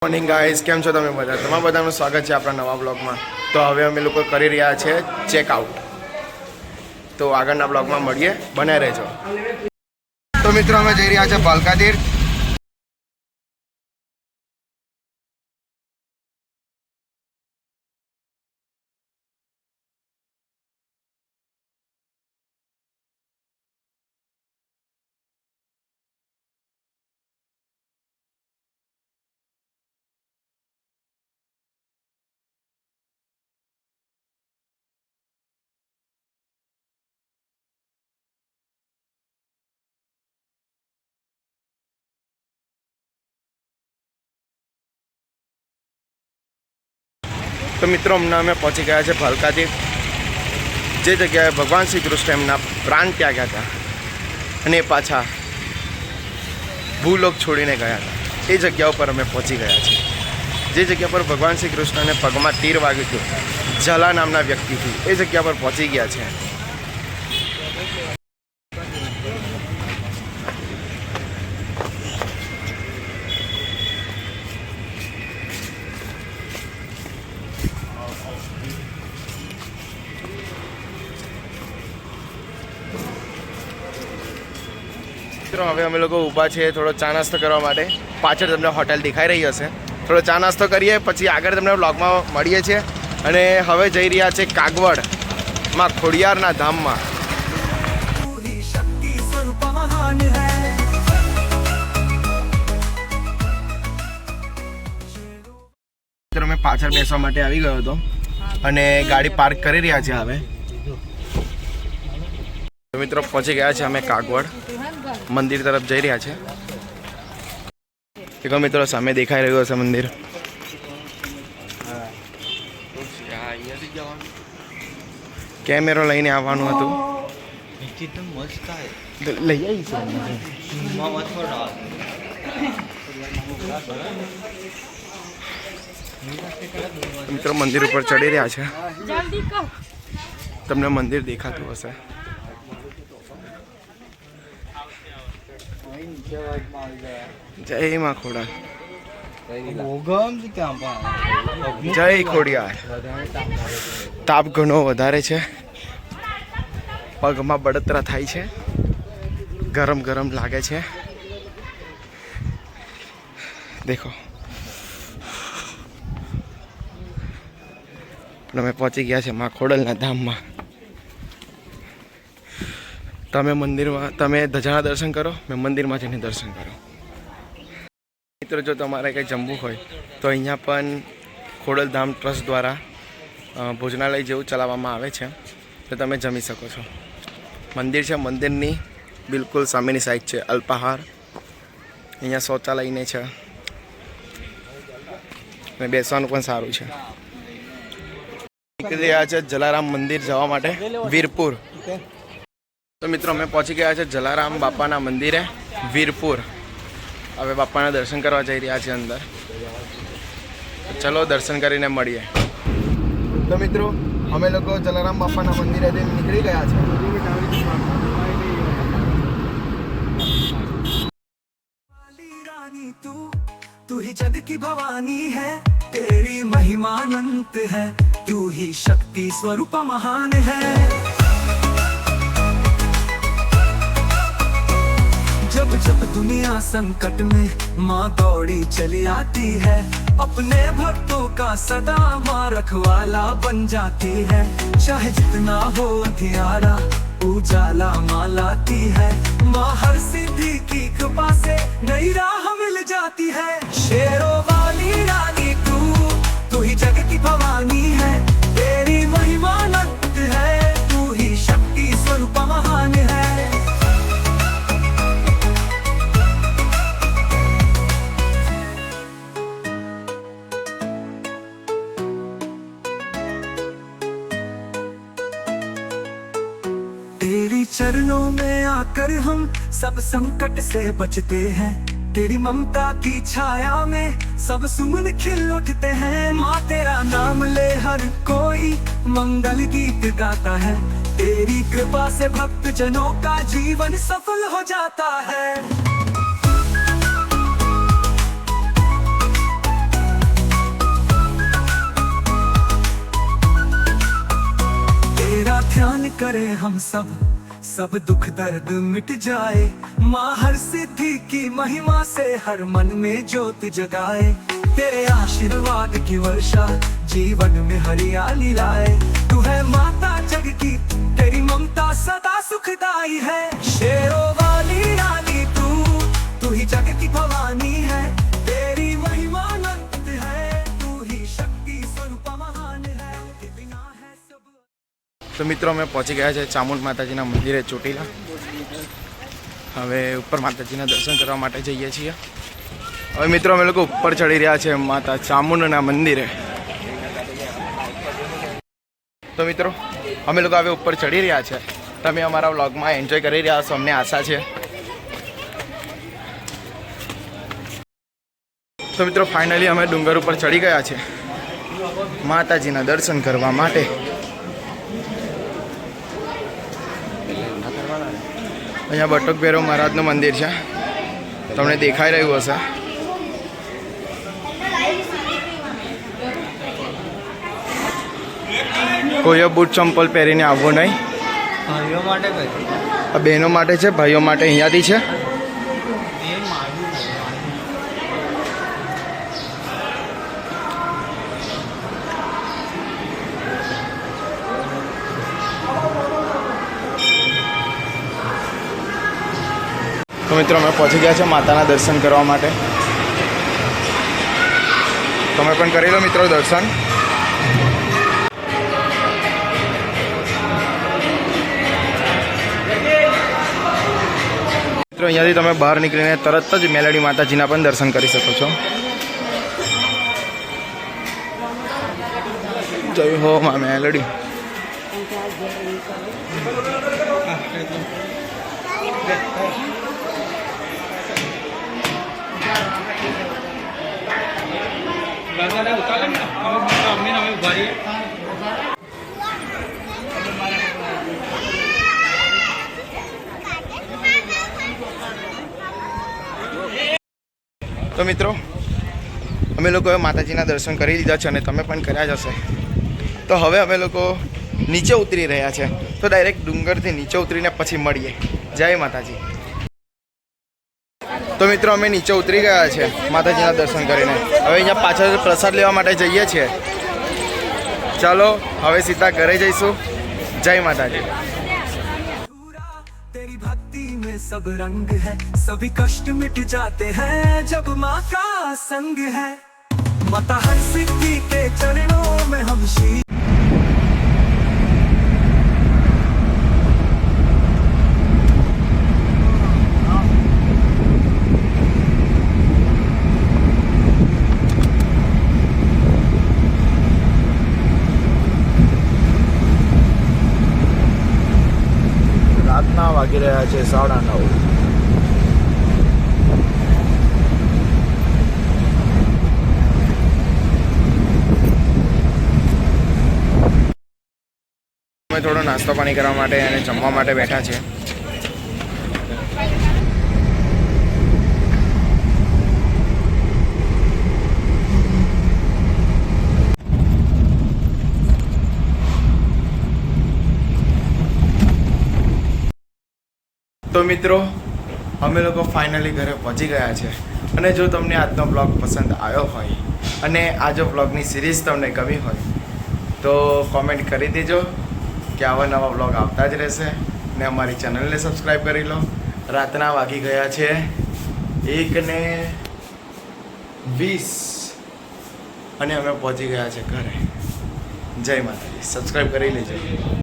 Morning guys, કેમ છો તમે બધા? તમારા બધાનું સ્વાગત છે આપણા નવા બ્લોગમાં. તો હવે અમે લોકો કરી રહ્યા છે ચેકઆઉટ. તો આગળના બ્લોગમાં મળીએ, બને રહેજો. તો મિત્રો અમે જઈ રહ્યા છે ભાલકા તીર્થ. તો મિત્રો હમણાં અમે પહોંચી ગયા છે ભાલકા તીર્થ, જે જગ્યાએ ભગવાન શ્રી કૃષ્ણ એમના પ્રાણ ત્યાગ્યા હતા અને એ પાછા ભૂલોક છોડીને ગયા હતા. એ જગ્યા ઉપર અમે પહોંચી ગયા છીએ, જે જગ્યા પર ભગવાન શ્રી કૃષ્ણને પગમાં તીર વાગ્યું હતું, ઝલા નામના વ્યક્તિથી. એ જગ્યા પર પહોંચી ગયા છે. હવે અમે લોકો ઊભા છીએ થોડો ચા નાસ્તો કરવા માટે. પાછળ તમને હોટેલ દેખાઈ રહી હશે. થોડો ચા નાસ્તો કરીએ, પછી આગળ તમને વ્લોગમાં મળીએ છીએ. અને હવે જઈ રહ્યા છે કાગવડમાં ખોડિયારના ધામમાં. અમે પાછળ બેસવા માટે આવી ગયો હતો અને ગાડી પાર્ક કરી રહ્યા છે. હવે મિત્રો પહોંચી ગયા છે અમે કાગવડ મંદિર તરફ જઈ રહ્યા છે. એક મિત્રો સામે દેખાઈ રહ્યું હશે મંદિર. કેમેરો લઈને આવવાનું હતું, લઈ આવીશું. મિત્રો મંદિર ઉપર ચડી રહ્યા છે. તમને મંદિર દેખાતું હશે. જય માં ખોડા, જય ખોડિયાર. તાપ ઘણો વધારે છે, પગમાં બળતરા થાય છે, ગરમ ગરમ લાગે છે. દેખો અમે પહોંચી ગયા છે માં ખોડલના ધામમાં. તમે મંદિરમાં ધજાના દર્શન કરો, મેં મંદિરમાં જઈને દર્શન કરો. મિત્રો જો તમારે કંઈ જમવું હોય તો અહીંયા પણ ખોડલધામ ટ્રસ્ટ દ્વારા ભોજનાલય જેવું ચલાવવામાં આવે છે, તો તમે જમી શકો છો. મંદિર છે, મંદિરની બિલકુલ સામેની સાઈડ છે અલ્પાહાર. અહીંયા શૌચાલયને છે અને બેસવાનું પણ સારું છે. નીકળી રહ્યા છે જલારામ મંદિર જવા માટે, વીરપુર. તો મિત્રો અમે પહોંચી ગયા છે જલારામ બાપાના મંદિરે વીરપુર. હવે બાપાના દર્શન કરવા જઈ રહ્યા છે અંદર. ચલો દર્શન કરીને મળીએ. તો મિત્રો અમે લોકો જલારામ બાપાના મંદિરે નીકળી ગયા છે. तू ही जग की भवानी है, तेरी महिमा अनंत है, तू ही शक्ति स्वरूप महान है. जब जब दुनिया संकट में माँ दौड़ी चली आती है, अपने भक्तों का सदा माँ रखवाला बन जाती है. चाहे जितना हो अंधियारा उजाला माँ लाती है, माँ हर सिद्धि की कृपा से नई राह मिल जाती है. शेरों वाली रानी तू ही जग की भवानी है, तेरी महिमा अनंत है, तू ही शक्ति स्वरूप महान है. तेरी चरणों में आकर हम सब संकट से बचते हैं, तेरी ममता की छाया में सब सुमन खिल उठते हैं. माँ तेरा नाम ले हर कोई मंगल गीत गाता है, तेरी कृपा से भक्त जनों का जीवन सफल हो जाता है. हम सब दुख दर्द मिट जाए। माँ हर सिद्धि की महिमा से हर मन में ज्योत जगाए। तेरे आशीर्वाद की वर्षा जीवन में हरियाली लाए। तू है माता जग की, तेरी ममता सदा सुखदाई है। शेरों वाली रानी तू ही जग की भवानी है। तेरी महिमा अनंत है, तू ही शक्ति स्वरूप महान है। के बिना है सब। तो मित्रों અમે પહોંચી ગયા છે ચામુંડ માતાજીના મંદિરે ચોટીલા। હવે ઉપર માતાજીના દર્શન કરવા માટે જઈએ છીએ। હવે મિત્રો અમે લોકો ઉપર ચડી રહ્યા છે માતા ચામુંડના મંદિરે। તો મિત્રો અમે લોકો હવે ઉપર ચડી રહ્યા છે। તમે અમારા વ્લોગમાં એન્જોય કરી રહ્યા છો અમને આશા છે। તો મિત્રો ફાઇનલી અમે ડુંગર ઉપર ચડી ગયા છે માતાજીના દર્શન કરવા માટે। અહીંયા બટુક ભૈરવ મહારાજનું મંદિર છે, તમને દેખાઈ રહ્યું હશે। કોઈએ બૂટ ચંપલ પહેરીને આવવું નહીં। ભાઈઓ માટે આ બહેનો માટે છે, ભાઈઓ માટે અહીંયાથી છે। તો મિત્રો અમે પહોંચી ગયા છે માતાના દર્શન કરવા માટે। તમે પણ કરી લો મિત્રો દર્શન। મિત્રો અહીંયાથી તમે બહાર નીકળીને તરત જ મેલડી માતાજીના પણ દર્શન કરી શકો છો। જય હો માં મેલડી। તો મિત્રો અમે લોકોએ માતાજીના દર્શન કરી લીધા છે અને તમે પણ કર્યા જ હશે। તો હવે અમે લોકો નીચે ઉતરી રહ્યા છે। તો ડાયરેક્ટ ડુંગરથી નીચે ઉતરીને પછી મળીએ। જય માતાજી। તો મિત્રો અમે નીચે ઉતરી ગયા છે માતાજીના દર્શન કરીને। હવે અહીંયા પાછળ પ્રસાદ લેવા માટે જઈએ છીએ। ચાલો હવે સીધા ઘરે જઈશું। જય માતાજી। तेरी भक्ति में सब रंग है, सभी कष्ट मिट जाते हैं जब माँ का संग है। माता हर सिद्धि के चरणों में हम शीश। રાતના વાગી રહ્યા છે 9:30। અમે થોડો નાસ્તો પાણી કરવા માટે અને જમવા માટે બેઠા છે। તો મિત્રો અમે લોકો ફાઇનલી ઘરે પહોંચી ગયા છે। અને જો તમને આજનો બ્લોગ પસંદ આવ્યો હોય અને આ જો બ્લોગની સિરીઝ તમને ગમી હોય તો કોમેન્ટ કરી દેજો કે આવા નવા બ્લોગ આવતા જ રહેશે। ને અમારી ચેનલને સબસ્ક્રાઈબ કરી લો। રાતના વાગી ગયા છે 1:20 અને અમે પહોંચી ગયા છે ઘરે। જય માતાજી। સબસ્ક્રાઈબ કરી લેજો।